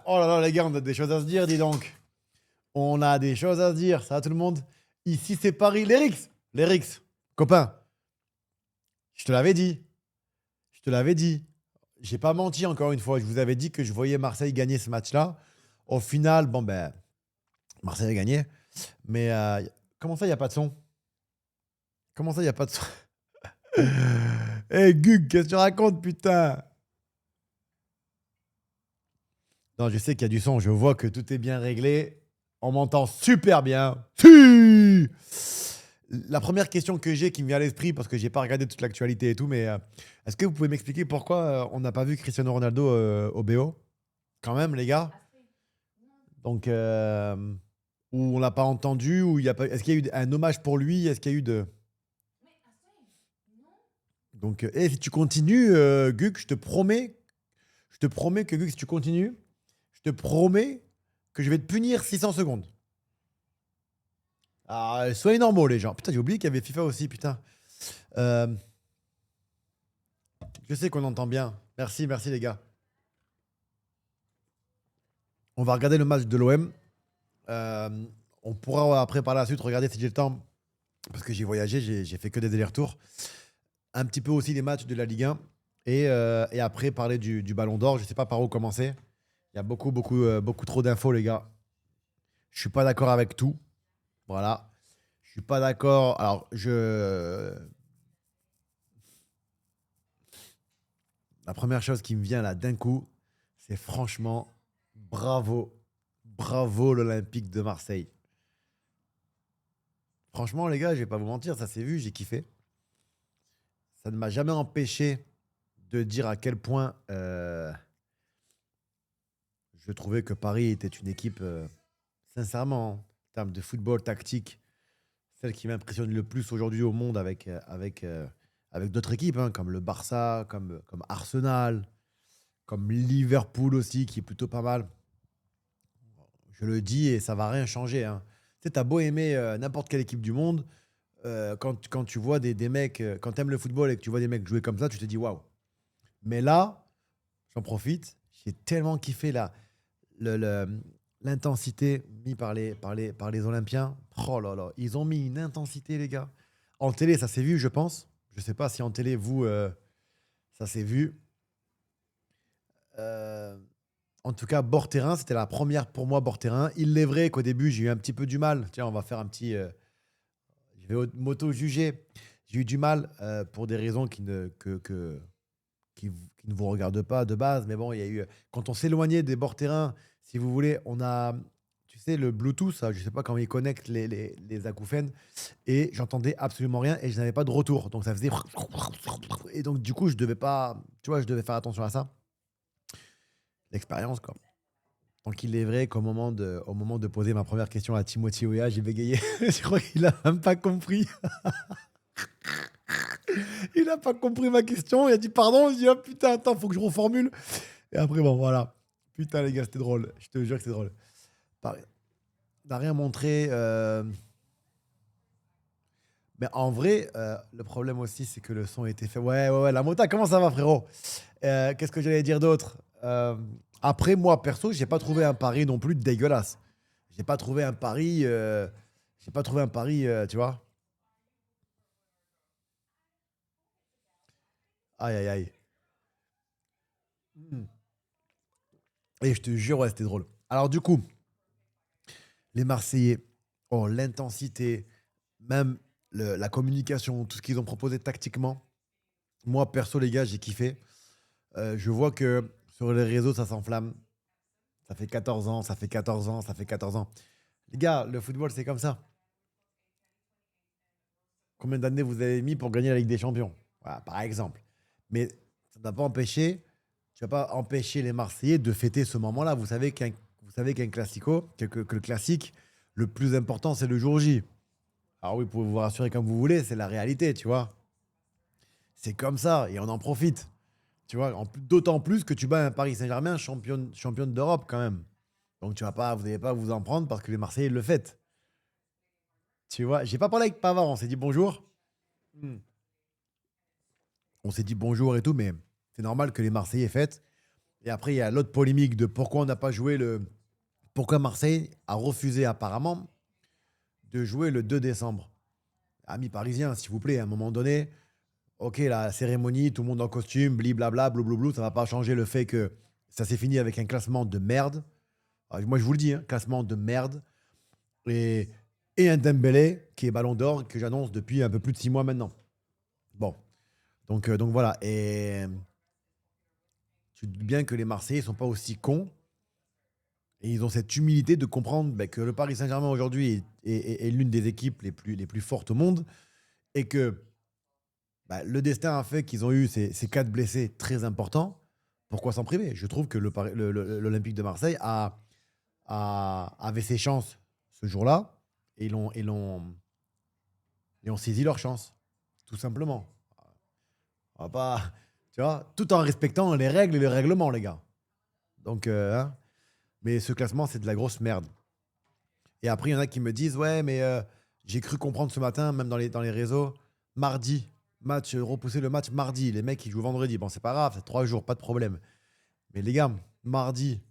Oh là là, les gars, on a des choses à se dire, dis donc. On a des choses à se dire, ça va tout le monde? Ici, c'est Paris. Les Rix, copain, je te l'avais dit. Je te l'avais dit. J'ai pas menti encore une fois. Je vous avais dit que je voyais Marseille gagner ce match-là. Au final, bon, ben, Marseille a gagné. Mais comment ça, il n'y a pas de son? Comment ça, il n'y a pas de son? Eh, Gug, qu'est-ce que tu racontes, putain? Non, je sais qu'il y a du son. Je vois que tout est bien réglé. On m'entend super bien. Si. La première question que j'ai qui me vient à l'esprit, parce que j'ai pas regardé toute l'actualité et tout, mais est-ce que vous pouvez m'expliquer pourquoi on n'a pas vu Cristiano Ronaldo au BO? Quand même, les gars. Donc, ou on l'a pas entendu, ou il y a pas. Est-ce qu'il y a eu un hommage pour lui? Est-ce qu'il y a eu de. Donc, si tu continues, Gug, je te promets que Gug, si tu continues, je te promets que je vais te punir 600 secondes. Ah, soyez normaux, les gens. Putain, j'ai oublié qu'il y avait FIFA aussi, putain. Euh, je sais qu'on entend bien. Merci, merci, les gars. On va regarder le match de l'OM. Euh, on pourra après, par la suite, regarder si j'ai le temps. Parce que j'ai voyagé, j'ai fait que des allers-retours. Un petit peu aussi les matchs de la Ligue 1. Et après, parler du Ballon d'Or. Je sais pas par où commencer. Il y a beaucoup, beaucoup, beaucoup trop d'infos, les gars. Je suis pas d'accord avec tout. Voilà. Je suis pas d'accord. Alors, la première chose qui me vient là d'un coup, c'est franchement bravo. Bravo l'Olympique de Marseille. Franchement, les gars, je vais pas vous mentir, ça s'est vu, j'ai kiffé. Ça ne m'a jamais empêché de dire à quel point je trouvais que Paris était une équipe, sincèrement, en termes de football tactique, celle qui m'impressionne le plus aujourd'hui au monde avec d'autres équipes, hein, comme le Barça, comme Arsenal, comme Liverpool aussi, qui est plutôt pas mal. Je le dis et ça va rien changer, hein. Tu sais, t'as beau aimer n'importe quelle équipe du monde, quand tu vois des mecs, quand tu aimes le football et que tu vois des mecs jouer comme ça, tu te dis waouh. Mais là, j'en profite, j'ai tellement kiffé le- le- l'intensité mise par les Olympiens. Oh là là, ils ont mis une intensité, les gars. En télé, ça s'est vu, je pense. Je sais pas si en télé, vous, ça s'est vu. Euh, En tout cas, bord terrain, c'était la première pour moi bord terrain. Il est vrai qu'au début, j'ai eu un petit peu du mal. Tiens, on va faire un petit. Je vais m'auto-juger. J'ai eu du mal pour des raisons qui ne vous regardent pas de base. Mais bon, il y a eu. Quand on s'éloignait des bords terrain, si vous voulez, on a. Tu sais, le Bluetooth, ça, je ne sais pas comment ils connectent les acouphènes. Et j'entendais absolument rien et je n'avais pas de retour. Donc ça faisait. Et donc, du coup, je devais pas. Tu vois, je devais faire attention à ça. L'expérience, quoi. Donc il est vrai au moment de poser ma première question à Timothy Weah, j'ai bégayé. Je crois qu'il a même pas compris. Il a pas compris ma question. Il a dit pardon. Je dis oh putain, attends, faut que je reformule. Et après, bon, voilà. Putain, les gars, c'était drôle. Je te jure que c'est drôle. Pareil. N'a rien montré. Mais en vrai, le problème aussi, c'est que le son était fait. Ouais, ouais, ouais. La mota, comment ça va, frérot? Qu'est-ce que j'allais dire d'autre? Après, moi, perso, j'ai pas trouvé un pari non plus dégueulasse. J'ai pas trouvé un pari. J'ai pas trouvé un pari, tu vois. Aïe, aïe, aïe. Hmm. Et je te jure, ouais, c'était drôle. Alors, du coup, les Marseillais, oh, l'intensité, même la communication, tout ce qu'ils ont proposé tactiquement. Moi, perso, les gars, j'ai kiffé. Je vois que sur les réseaux, ça s'enflamme. Ça fait 14 ans, ça fait 14 ans, ça fait 14 ans. Les gars, le football, c'est comme ça. Combien d'années vous avez mis pour gagner la Ligue des Champions? Voilà, par exemple. Mais ça ne va pas empêcher, tu vas pas empêcher les Marseillais de fêter ce moment-là. Vous savez qu'un classico, que le classique, le plus important, c'est le jour J. Alors oui, vous pouvez vous rassurer comme vous voulez, c'est la réalité, tu vois. C'est comme ça et on en profite. Tu vois, d'autant plus que tu bats un Paris Saint-Germain championne d'Europe quand même. Donc vous n'allez pas vous en prendre parce que les Marseillais le fêtent. Tu vois, j'ai pas parlé avec Pavard, on s'est dit bonjour. Hmm. On s'est dit bonjour et tout, mais c'est normal que les Marseillais fêtent. Et après, il y a l'autre polémique de pourquoi on n'a pas joué le. Pourquoi Marseille a refusé apparemment de jouer le 2 décembre. Amis parisiens, s'il vous plaît, à un moment donné, ok, la cérémonie, tout le monde en costume, bliblabla, blablabla, ça va pas changer le fait que ça s'est fini avec un classement de merde. Alors, moi, je vous le dis, hein, classement de merde. Et, et un Dembélé qui est ballon d'or que j'annonce depuis un peu plus de 6 mois maintenant. Bon, donc voilà. Et tu te doutes bien que les Marseillais ne sont pas aussi cons. Et ils ont cette humilité de comprendre que le Paris Saint-Germain aujourd'hui est l'une des équipes les plus fortes au monde. Et que le destin a fait qu'ils ont eu ces 4 blessés très importants. Pourquoi s'en priver? Je trouve que l'Olympique de Marseille avait ses chances ce jour-là et ils ont saisi leur chance, tout simplement. On va pas, tu vois, tout en respectant les règles et les règlements, les gars. Donc, hein. Mais ce classement, c'est de la grosse merde. Et après, il y en a qui me disent, ouais, mais j'ai cru comprendre ce matin, même dans les réseaux, mardi, repousser le match mardi. Les mecs, ils jouent vendredi. Bon, c'est pas grave, c'est 3 jours, pas de problème. Mais les gars, mardi,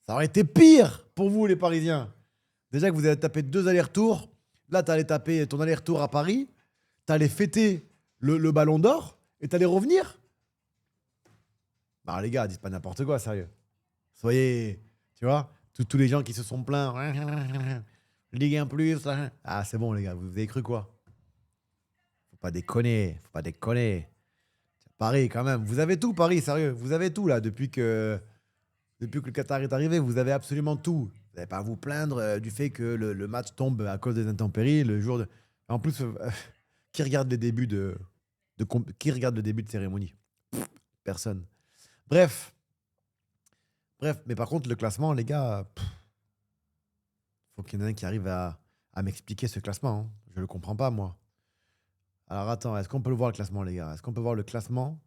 ça aurait été pire pour vous, les Parisiens. Déjà que vous allez taper 2 allers-retours. Là, tu allais taper ton aller-retour à Paris. Tu allais fêter le ballon d'or et tu allais revenir. Bah, les gars, dites pas n'importe quoi, sérieux. Soyez, tu vois, tous les gens qui se sont plaints. Ligue 1 plus. Ah, c'est bon, les gars, vous avez cru quoi? Faut pas déconner, faut pas déconner. Paris, quand même. Vous avez tout, Paris, sérieux. Vous avez tout, là, depuis que le Qatar est arrivé. Vous avez absolument tout. Vous n'avez pas à vous plaindre du fait que le match tombe à cause des intempéries le jour de. En plus, qui regarde les débuts qui regarde le début de cérémonie? Personne. Bref. Bref, mais par contre, le classement, les gars, faut qu'il y en ait un qui arrive à m'expliquer ce classement, hein. Je le comprends pas, moi. Alors attends, est-ce qu'on peut le voir le classement, les gars? Est-ce qu'on peut voir le classement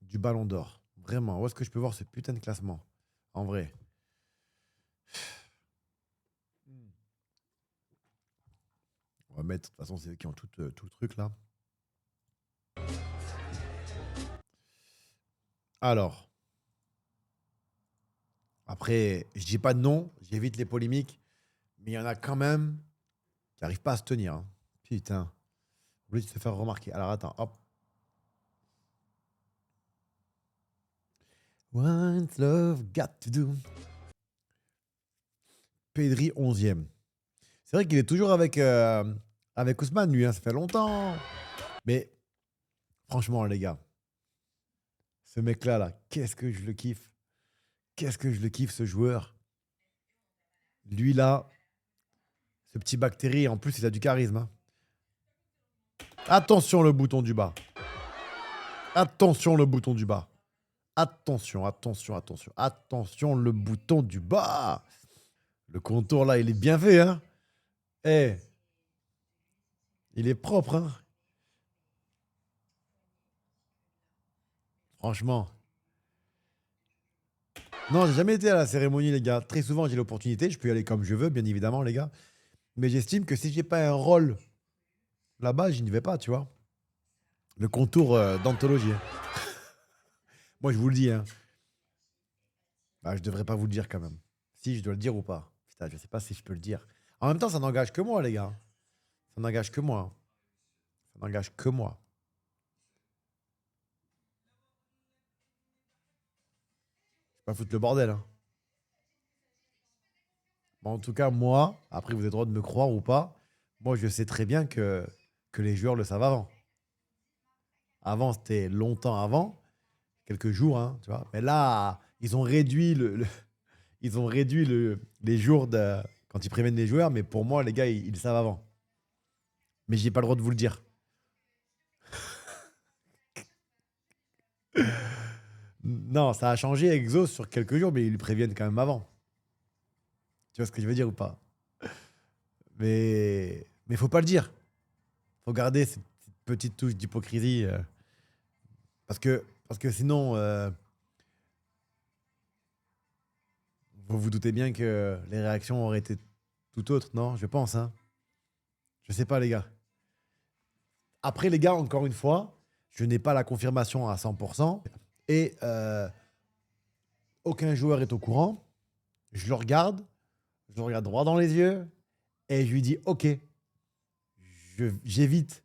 du Ballon d'Or? Vraiment, où est-ce que je peux voir ce putain de classement? En vrai. On va mettre, de toute façon, c'est eux qui ont tout le truc là. Alors, après, je dis pas de nom, j'évite les polémiques, mais il y en a quand même qui n'arrivent pas à se tenir, hein. Putain. Vous voulez se faire remarquer. Alors attends, hop. What's love got to do? Pedri 11e. C'est vrai qu'il est toujours avec Ousmane, lui, hein, ça fait longtemps. Mais franchement, les gars, ce mec-là, là, qu'est-ce que je le kiffe. Qu'est-ce que je le kiffe, ce joueur. Lui, là, ce petit bactérie, en plus, il a du charisme, hein. Attention, le bouton du bas. Attention, le bouton du bas. Attention, attention, attention. Attention, le bouton du bas. Le contour, là, il est bien fait, hein. Eh, il est propre, hein. Franchement. Non, j'ai jamais été à la cérémonie, les gars. Très souvent, j'ai l'opportunité. Je peux y aller comme je veux, bien évidemment, les gars. Mais j'estime que si j'ai pas un rôle là-bas, je n'y vais pas, tu vois. Le contour d'anthologie, hein. Moi, je vous le dis, hein. Bah, je devrais pas vous le dire quand même. Si, je dois le dire ou pas. Putain, je sais pas si je peux le dire. En même temps, ça n'engage que moi, les gars. Ça n'engage que moi. Ça n'engage que moi. Je vais pas foutre le bordel, hein. Bon, en tout cas, moi, après, vous avez le droit de me croire ou pas. Moi, je sais très bien que les joueurs le savent avant. Avant, c'était longtemps avant, quelques jours, hein, tu vois. Mais là, ils ont réduit ils ont réduit les jours quand ils préviennent les joueurs. Mais pour moi, les gars, ils le savent avant. Mais j'ai pas le droit de vous le dire. Non, ça a changé Exos sur quelques jours, mais ils le préviennent quand même avant. Tu vois ce que je veux dire ou pas? Mais faut pas le dire. Faut garder cette petite touche d'hypocrisie. Parce que sinon, vous vous doutez bien que les réactions auraient été tout autres, non? Je pense, hein. Je sais pas, les gars. Après, les gars, encore une fois, je n'ai pas la confirmation à 100%. Et aucun joueur est au courant. Je le regarde droit dans les yeux et je lui dis ok, j'évite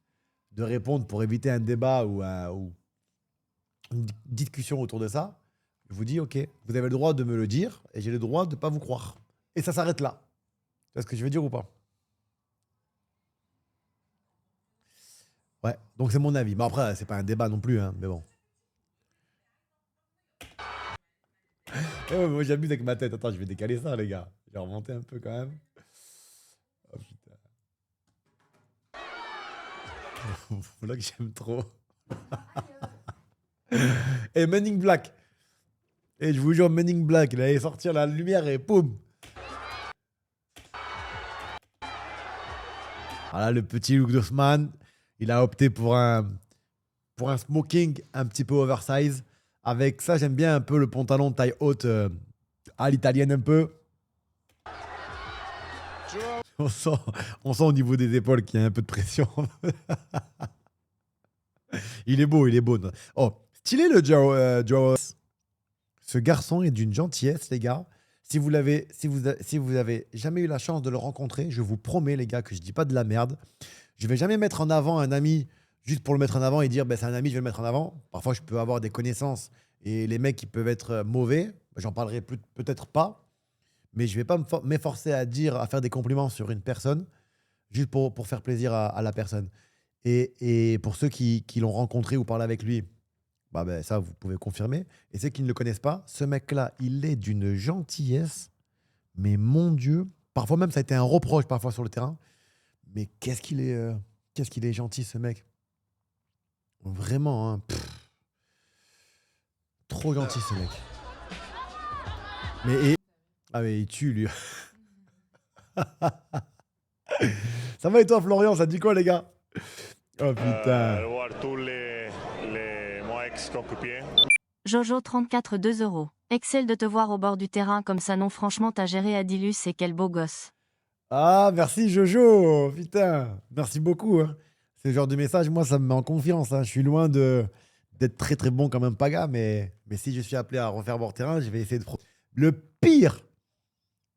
de répondre pour éviter un débat ou une discussion autour de ça. Je vous dis ok, vous avez le droit de me le dire et j'ai le droit de ne pas vous croire. Et ça s'arrête là. Tu vois ce que je veux dire ou pas? Ouais, donc c'est mon avis. Mais après, c'est pas un débat non plus, hein, mais bon. Eh ouais, moi j'abuse avec ma tête. Attends, je vais décaler ça, les gars. Je vais remonter un peu quand même. Oh putain. Voilà que j'aime trop. Et Men in Black. Et je vous jure, Men in Black, il allait sortir la lumière et poum. Voilà, le petit Luke Dossman, il a opté pour un smoking un petit peu oversize. Avec ça, j'aime bien un peu le pantalon de taille haute à l'italienne un peu. On sent, on sent au niveau des épaules qu'il y a un peu de pression. Il est beau, il est beau. Oh, stylé le Joe. Ce garçon est d'une gentillesse, les gars. Si vous avez jamais eu la chance de le rencontrer, je vous promets, les gars, que je dis pas de la merde. Je vais jamais mettre en avant un ami juste pour le mettre en avant et dire ben, c'est un ami, je vais le mettre en avant. Parfois, je peux avoir des connaissances et les mecs qui peuvent être mauvais. J'en parlerai peut-être pas, mais je vais pas m'efforcer à dire, à faire des compliments sur une personne juste pour faire plaisir à la personne. Et pour ceux qui l'ont rencontré ou parlé avec lui, bah ben, ça, vous pouvez confirmer. Et ceux qui ne le connaissent pas, ce mec-là, il est d'une gentillesse. Mais mon Dieu, parfois même, ça a été un reproche parfois sur le terrain. Mais qu'est-ce qu'il est gentil, ce mec. Vraiment, hein, trop gentil, ce mec. Ah, mais il tue, lui. Ça va et toi, Florian? Ça te dit quoi, les gars? Oh putain. Voir tous mon ex-coéquipiers. Jojo 34 2 euros. Excel de te voir au bord du terrain comme ça non franchement t'as géré Adilus et quel beau gosse. Ah, merci, Jojo. Putain. Merci beaucoup, hein. Ce genre de message, moi, ça me met en confiance, hein. Je suis loin d'être très, très bon comme un paga, mais si je suis appelé à refaire mon terrain, je vais essayer de... Le pire,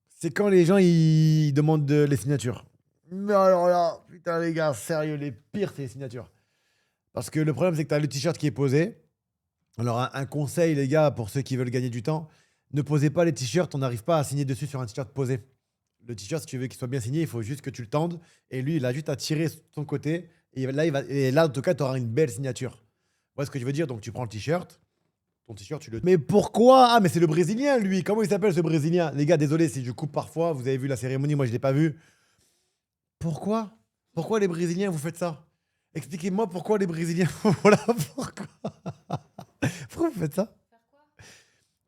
c'est quand les gens, ils demandent les signatures. Mais alors là, putain, les gars, sérieux, les pires, c'est les signatures. Parce que le problème, c'est que tu as le t-shirt qui est posé. Alors, un conseil, les gars, pour ceux qui veulent gagner du temps, ne posez pas les t-shirts, on n'arrive pas à signer dessus sur un t-shirt posé. Le t-shirt, si tu veux qu'il soit bien signé, il faut juste que tu le tendes. Et lui, il a juste à tirer de son côté. Et là, en tout cas, tu auras une belle signature. Vous voyez ce que je veux dire? Donc, tu prends le t-shirt. Ton t-shirt, tu le... Mais pourquoi? Ah, mais c'est le Brésilien, lui. Comment il s'appelle, ce Brésilien? Les gars, désolé si je coupe parfois. Vous avez vu la cérémonie, moi, je ne l'ai pas vue. Pourquoi? Pourquoi les Brésiliens, vous faites ça? Expliquez-moi pourquoi les Brésiliens... Voilà, pourquoi? Pourquoi vous faites ça?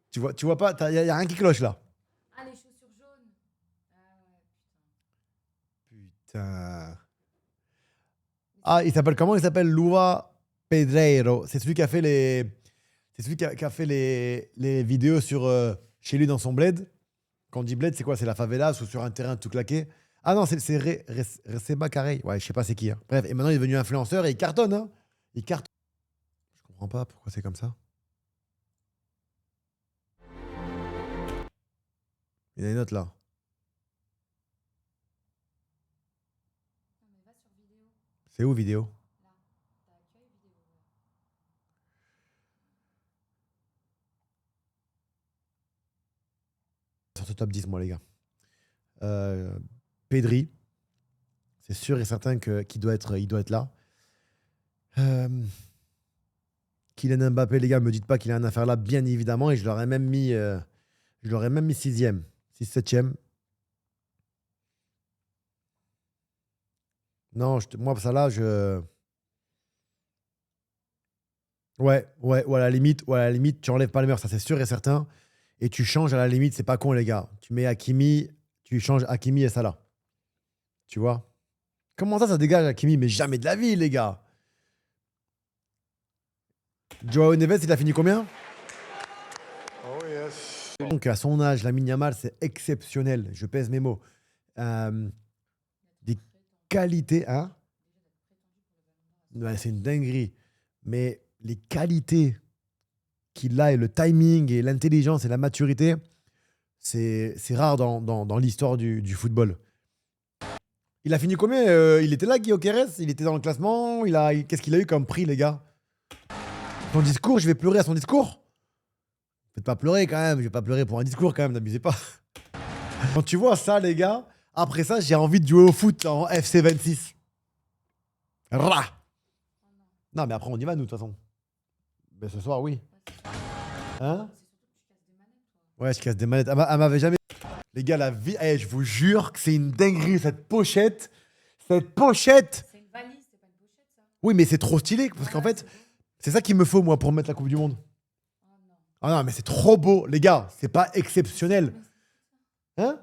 Tu vois pas? Il y a rien qui cloche, là. Ah, les chaussures jaunes. Ah ouais, Putain. Ah, il s'appelle comment? Il s'appelle Lua Pedreiro. C'est celui qui a fait les... C'est celui qui a fait les vidéos sur chez lui dans son bled. Quand on dit bled, c'est quoi? C'est la favela ou sur un terrain tout claqué. Ah non, c'est Receba Carey. Ouais, je sais pas c'est qui, hein. Bref, et maintenant il est devenu influenceur et il cartonne, hein. Il cartonne. Je comprends pas pourquoi c'est comme ça. Il y en a une autre là. non, mais va sur vidéo. C'est où vidéo? Là, t'as accueil vidéo. Sur ce top 10, moi, les gars. Euh, Pedri, c'est sûr et certain qu'il doit il doit être là. Euh, Kylian Mbappé, les gars, me dites pas qu'il a rien à faire là, bien évidemment, et je l'aurais même mis sixième, 6 septième. Non, moi, ça là, je. Ouais, ou à la limite, tu enlèves Palmer, ça c'est sûr et certain. Et tu changes à la limite, c'est pas con, les gars. Tu mets Hakimi, tu changes Hakimi et Salah. Tu vois? Comment ça dégage Hakimi? Mais jamais de la vie, les gars. Joao Neves, il a fini combien? Oh yes. Donc, à son âge, Lamine Yamal, c'est exceptionnel. Je pèse mes mots. Euh, des qualités, hein? Ouais, c'est une dinguerie. Mais les qualités qu'il a et le timing et l'intelligence et la maturité, c'est rare dans l'histoire du football. Il a fini combien il était là, Guy Oqueres? Il était dans le classement. Qu'est-ce qu'il a eu comme prix, les gars? Son discours, je vais pleurer à son discours? Faites pas pleurer quand même. Je vais pas pleurer pour un discours quand même, n'abusez pas. Quand tu vois ça, les gars, après ça, j'ai envie de jouer au foot en FC 26. Rah! Non, mais après, on y va, nous, de toute façon. Ben, ce soir, oui. Hein? Ouais, je casse des manettes. Elle m'avait jamais. Les gars, la vie. Eh, je vous jure que c'est une dinguerie, cette pochette. Cette pochette! C'est une valise, c'est pas une pochette, ça. Oui, mais c'est trop stylé. Parce qu'en fait, c'est ça qu'il me faut, moi, pour mettre la Coupe du Monde. Oh non. Ah non, mais c'est trop beau. Les gars, c'est pas exceptionnel. Hein?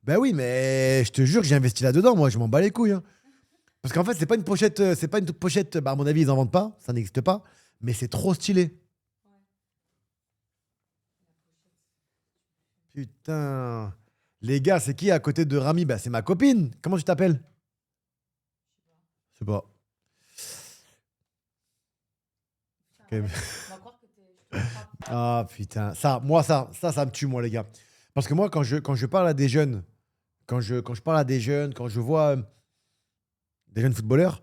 Ben oui, mais je te jure que j'ai investi là-dedans, moi. Je m'en bats les couilles. Hein. Parce qu'en fait, c'est pas une pochette. Bah, à mon avis, ils en vendent pas. Ça n'existe pas. Mais c'est trop stylé. Putain. Les gars, c'est qui à côté de Rami? Bah, c'est ma copine. Comment tu t'appelles? Je sais pas. Ok. On va croire que t'es. Ah putain. Ça me tue, moi, les gars. Parce que moi, quand je parle à des jeunes, quand je parle à des jeunes, quand je vois des jeunes footballeurs,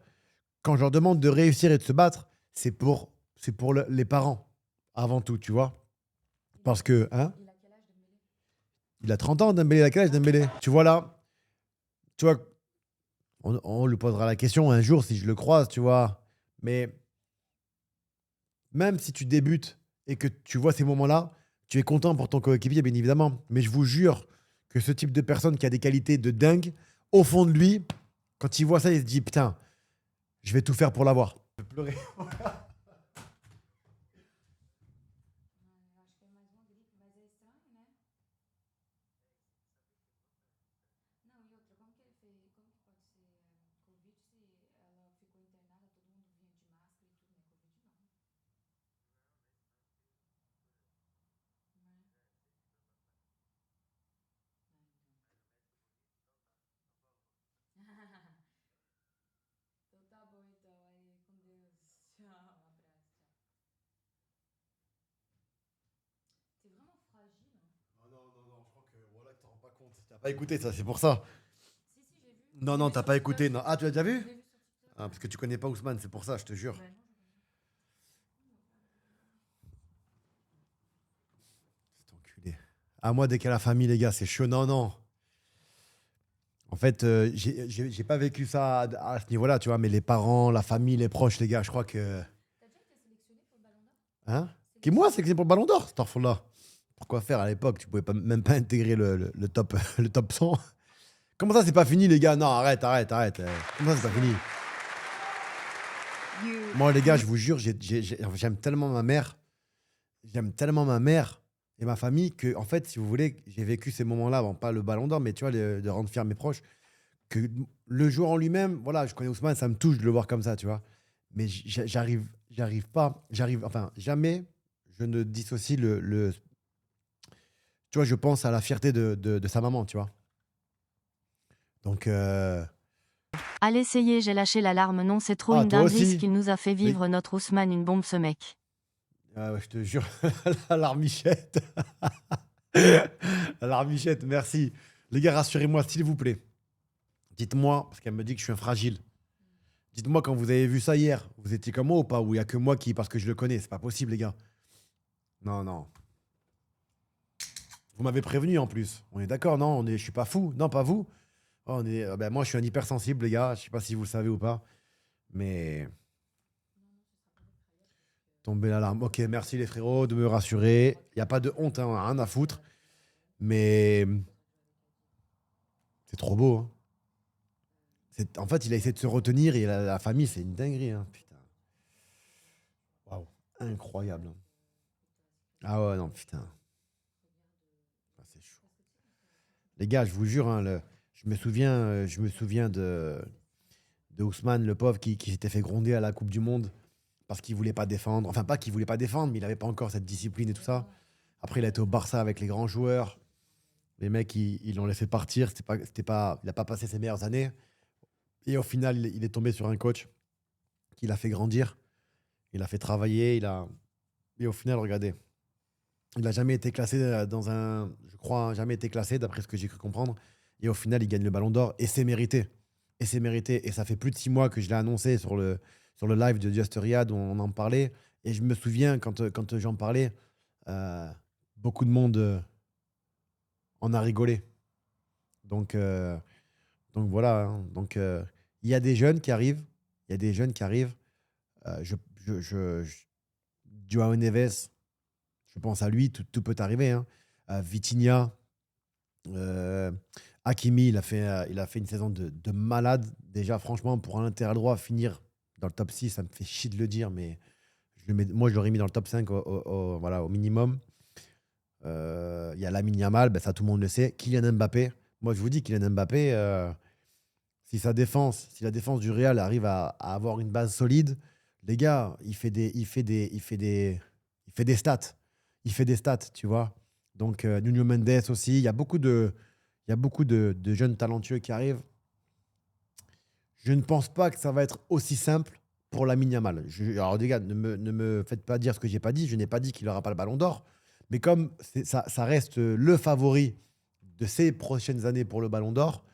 quand je leur demande de réussir et de se battre, c'est pour les parents, avant tout, tu vois. Parce que, hein? Il a quel âge, Dembélé? Il a 30 ans, Dembélé. À quel âge, Dembélé? Tu vois là, tu vois, on lui posera la question un jour si je le croise, tu vois. Mais même si tu débutes et que tu vois ces moments-là, tu es content pour ton coéquipier, bien évidemment. Mais je vous jure que ce type de personne qui a des qualités de dingue, au fond de lui, quand il voit ça, il se dit putain, je vais tout faire pour l'avoir. Je vais pleurer. Acho que é mais uma gripe, mas é estranho, né? Não, e outra, como que ele fez? Como que pode ser Covid se ela ficou internada, todo mundo vinha de máscara e tudo, né? Covid não. Né? Então tá bom, então. Aí, com Deus. Tchau, abraço, tchau. T'es vraiment fragile, hein? Non, je crois que voilà, tu te rends pas compte. T'as pas écouté ça, c'est pour ça. Si, si, j'ai vu. Non, t'as pas écouté. Non. Ah, tu l'as déjà Je vu? l'ai vu sur TikTok. Ah, parce que tu connais pas Ousmane, c'est pour ça, je te jure. Ouais, non, Cet enculé. Ah, moi, dès qu'il y a la famille, les gars, c'est chaud. Non. En fait, j'ai pas vécu ça à ce niveau-là, tu vois, mais les parents, la famille, les proches, les gars, je crois que. T'as déjà été sélectionné pour le Ballon d'Or? Hein? Qui, moi, c'est que c'est pour le Ballon d'Or, cette là. Pourquoi faire à l'époque? Tu pouvais même pas intégrer le top, le top 100. Comment ça, c'est pas fini, les gars? Non, arrête. Comment ça, c'est pas fini? Moi, les gars, je vous jure, j'aime tellement ma mère. J'aime tellement ma mère et ma famille que, en fait, si vous voulez, j'ai vécu ces moments-là, bon, pas le Ballon d'Or, mais tu vois, de rendre fiers mes proches, que le joueur en lui-même, voilà, je connais Ousmane, ça me touche de le voir comme ça, tu vois. Mais enfin, jamais je ne dissocie tu vois, je pense à la fierté de sa maman, tu vois. Donc, À l'essayer, j'ai lâché l'alarme. Non, c'est trop Ah, une toi dinguerie aussi. ce qu'il nous a fait vivre, notre Ousmane, une bombe ce mec. ouais, je te jure, la larmichette. La larmichette, merci. Les gars, rassurez-moi, s'il vous plaît. Dites-moi, parce qu'elle me dit que je suis un fragile. Dites-moi quand vous avez vu ça hier, vous étiez comme moi ou pas? Ou il n'y a que moi qui, parce que je le connais, c'est pas possible, les gars. Non. Vous m'avez prévenu en plus. On est d'accord, non? Je suis pas fou. Non, pas vous. Oh, moi, je suis un hypersensible, les gars. Je sais pas si vous le savez ou pas. Mais. Tomber l'alarme. Ok, merci les frérots de me rassurer. Il n'y a pas de honte, hein, rien à foutre. Mais. C'est trop beau. Hein. En fait, il a essayé de se retenir et la famille, c'est une dinguerie. Hein, putain. Waouh. Incroyable. Hein. Ah ouais, non, putain. Ah, c'est chaud. Les gars, je vous jure, hein, je me souviens de Ousmane, le pauvre, qui s'était fait gronder à la Coupe du Monde parce qu'il voulait pas défendre. Enfin, pas qu'il voulait pas défendre, mais il avait pas encore cette discipline et tout ça. Après, il a été au Barça avec les grands joueurs. Les mecs, ils l'ont laissé partir. Il n'a pas passé ses meilleures années. Et au final, il est tombé sur un coach qui l'a fait grandir. Il l'a fait travailler. Et au final, regardez, il n'a jamais été classé dans un. Je crois, jamais été classé, d'après ce que j'ai cru comprendre. Et au final, il gagne le ballon d'or. Et c'est mérité. Et c'est mérité. Et ça fait plus de 6 mois que je l'ai annoncé sur le live de Just Riyad où on en parlait. Et je me souviens, quand j'en parlais, euh, beaucoup de monde en a rigolé. Donc, euh, donc voilà. Hein. Donc, il y a des jeunes qui arrivent. Il y a des jeunes qui arrivent. Je Joao Neves, je pense à lui, tout peut arriver. Hein. Vitinha, euh, Hakimi, il a fait une saison de malade. Déjà, franchement, pour un latéral droit, finir dans le top 6, ça me fait chier de le dire, mais moi, je l'aurais mis dans le top 5 voilà, au minimum. Il y a Lamine Yamal, ben ça tout le monde le sait. Kylian Mbappé, moi je vous dis, Kylian Mbappé, si la défense du Real arrive à avoir une base solide, les gars, il fait des stats. Il fait des stats, tu vois. Donc, Nuno Mendes aussi. Il y a beaucoup de jeunes talentueux qui arrivent. Je ne pense pas que ça va être aussi simple pour Lamine Yamal. Alors, les gars, ne me faites pas dire ce que j'ai pas dit. Je n'ai pas dit qu'il n'aura pas le ballon d'or. Mais comme ça reste le favori de ces prochaines années pour le ballon d'or,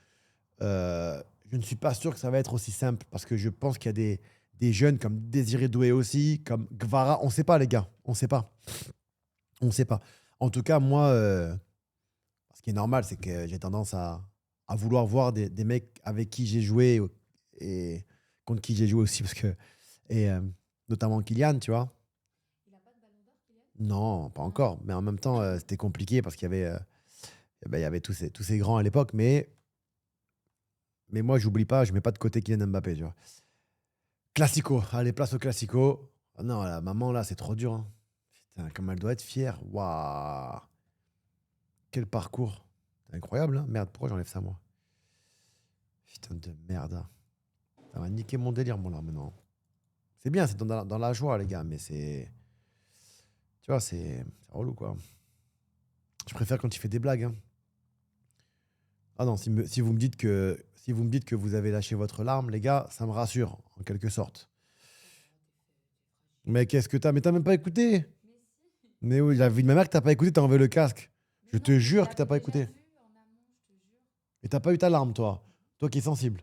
je ne suis pas sûr que ça va être aussi simple parce que je pense qu'il y a des jeunes comme Désiré Doué aussi, comme Gvara. On ne sait pas, les gars. On ne sait pas. On ne sait pas. En tout cas, moi, ce qui est normal, c'est que j'ai tendance à vouloir voir des mecs avec qui j'ai joué et contre qui j'ai joué aussi, et notamment Kylian, tu vois. Il n'a pas de ballon d'or, Kylian? Non, pas encore. Mais en même temps, c'était compliqué parce qu'il y avait, il y avait tous ces grands à l'époque. Mais moi, j'oublie pas, je mets pas de côté Kylian Mbappé, tu vois. Classico. Allez, place au Classico. Ah non, la maman, là, c'est trop dur. Hein. Putain, comme elle doit être fière. Waouh. Quel parcours. C'est incroyable, hein. Merde, pourquoi j'enlève ça, moi? Putain de merde. Hein. Ça va niquer mon délire, moi, là, maintenant. C'est bien, c'est dans la joie, les gars, mais c'est. Tu vois, c'est relou, quoi. Je préfère quand il fait des blagues. Hein. Ah non, si vous me dites que vous avez lâché votre larme, les gars, ça me rassure, en quelque sorte. Mais qu'est-ce que t'as? Mais t'as même pas écouté. Mais si. Mais oui, la vie de ma mère que t'as pas écouté, t'as enlevé le casque. Mais Je non, te mais jure je que t'as l'avais pas déjà écouté. vu en amont, je te jure. Et t'as pas eu ta larme, toi. Toi qui es sensible.